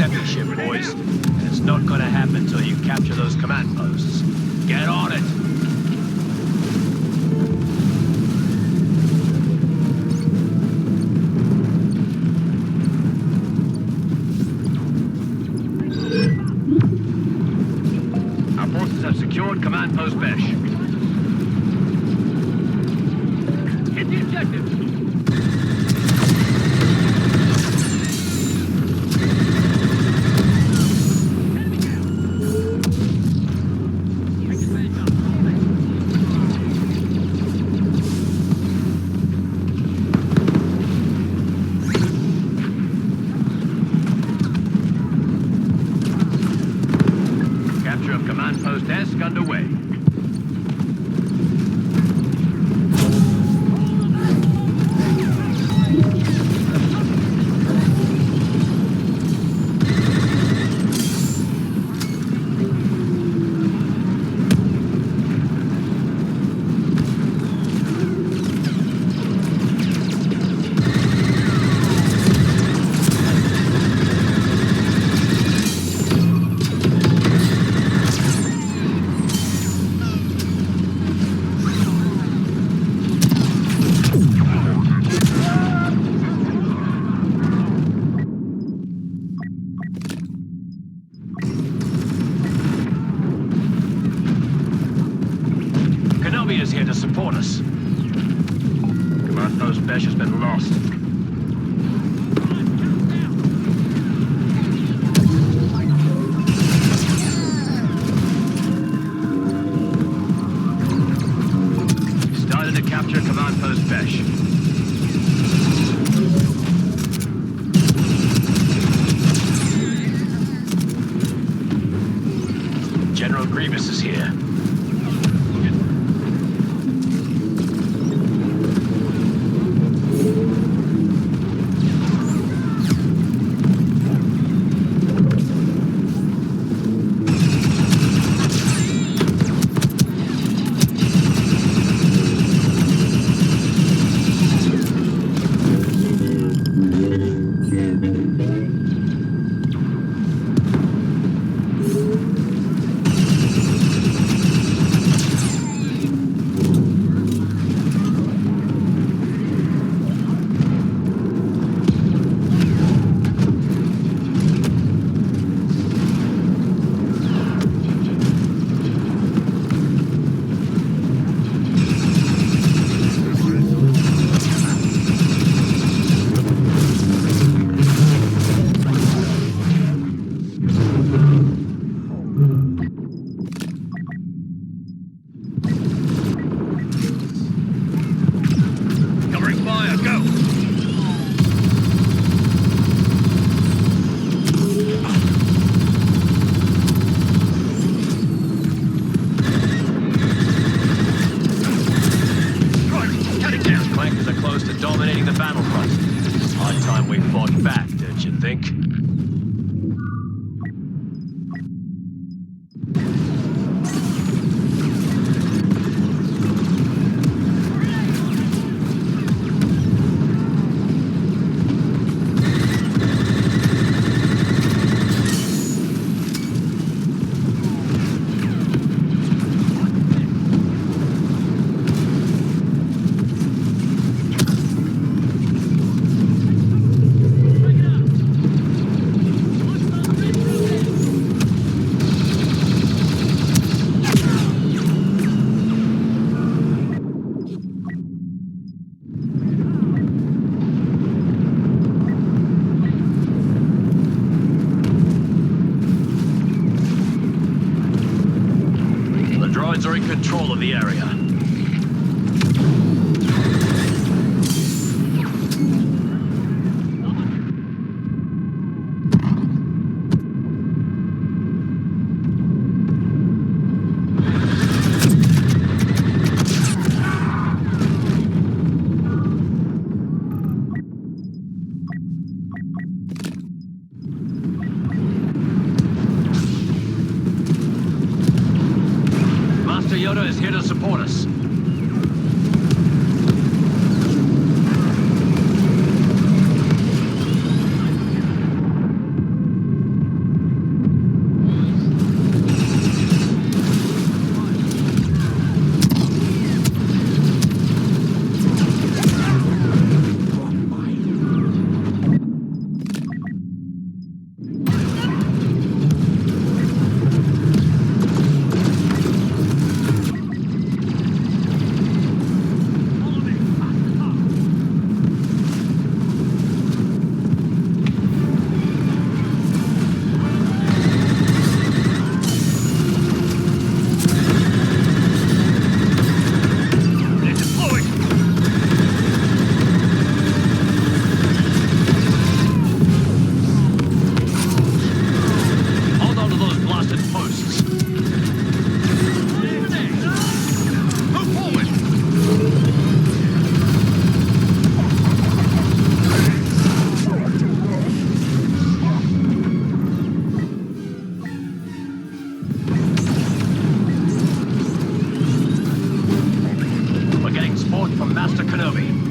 intercept the ship, boys. And it's not gonna happen until you capture those command posts. Get on it! Our forces have secured command post Besh. Hit the objective! Command post Esk underway. Kenobi is here to support us. Command post Besh has been lost. Started to capture command post Besh. General Grievous is here. Dominating the battlefront. Hard time we fought back, don't you think? Master Kenobi.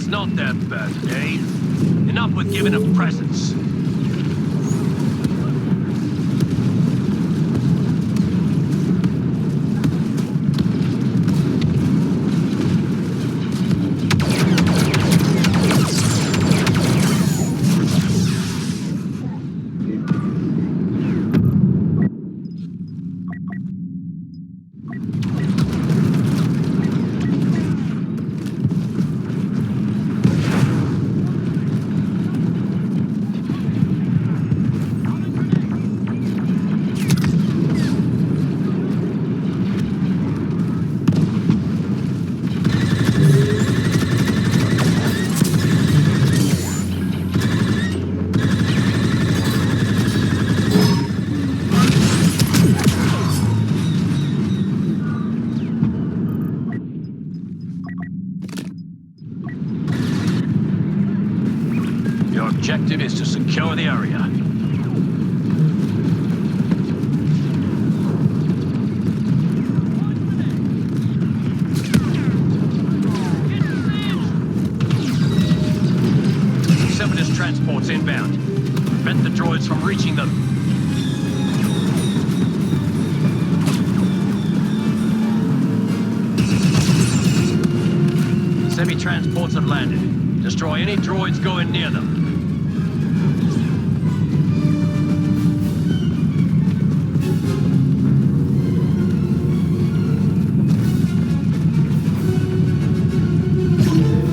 Not their birthday. Enough with giving them presents. Your objective is to secure the area. Separatist transports inbound. Prevent the droids from reaching them. Semi-transports have landed. Destroy any droids going near them.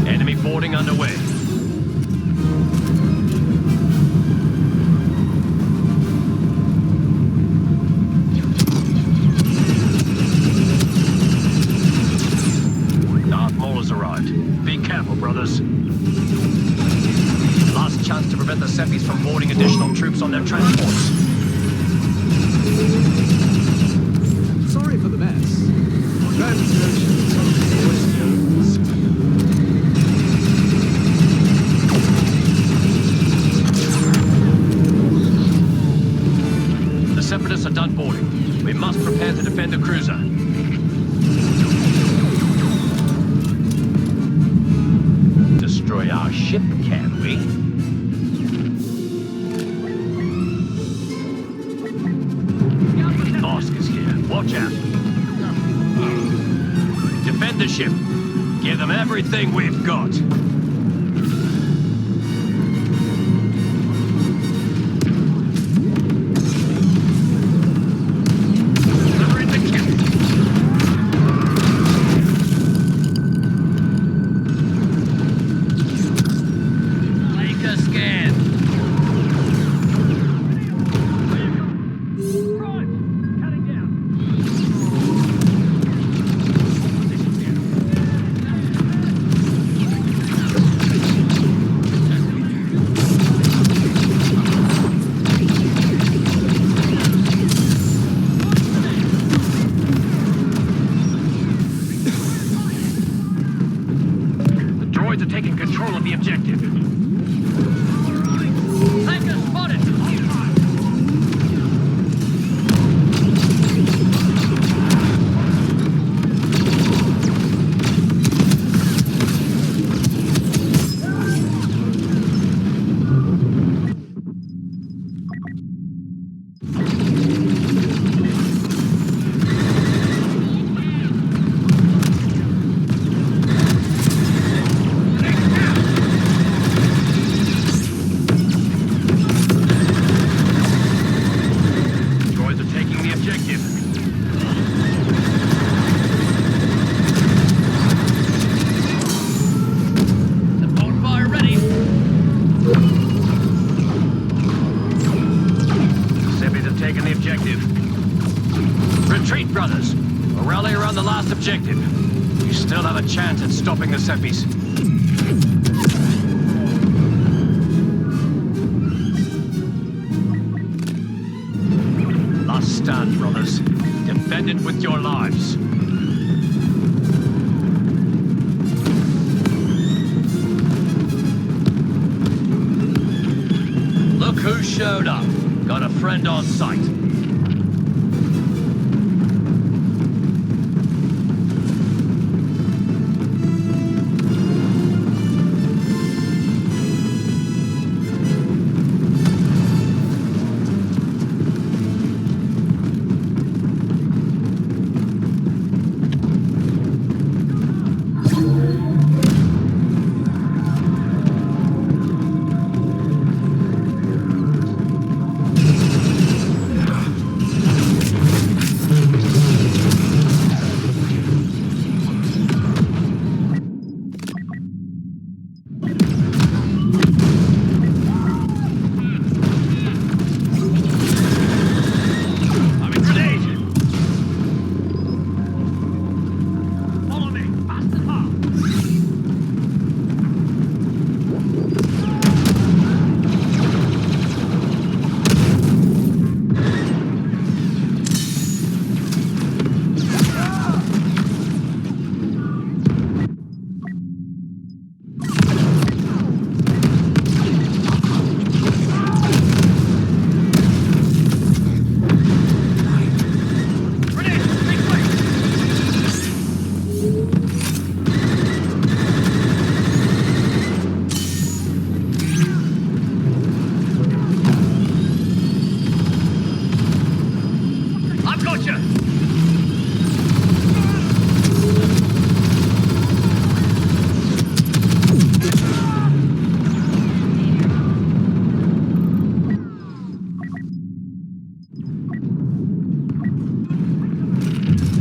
Enemy boarding underway. Darth Maul has arrived. Be careful, brothers. Last chance to prevent the Seppies from boarding additional troops on their transports. Sorry for the mess. Translations of questions. The Separatists are done boarding. We must prepare to defend the cruiser. Destroy our ship, can we? Bosk is here. Watch out. Defend the ship. Give them everything we've got. Delivering the kit. Take a scan. objective. Retreat, brothers. We'll rally around the last objective. We still have a chance at stopping the Seppies. Last stand, brothers. Defend it with your lives. Look who showed up. Got a friend on sight.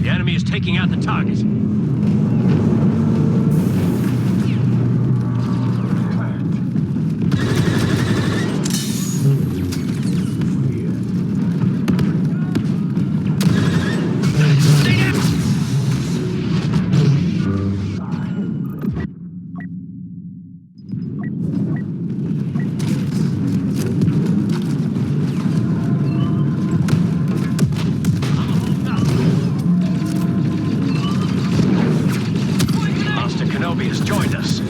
The enemy is taking out the target. Kenobi has joined us.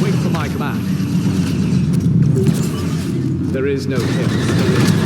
Wait for my command. There is no him. There is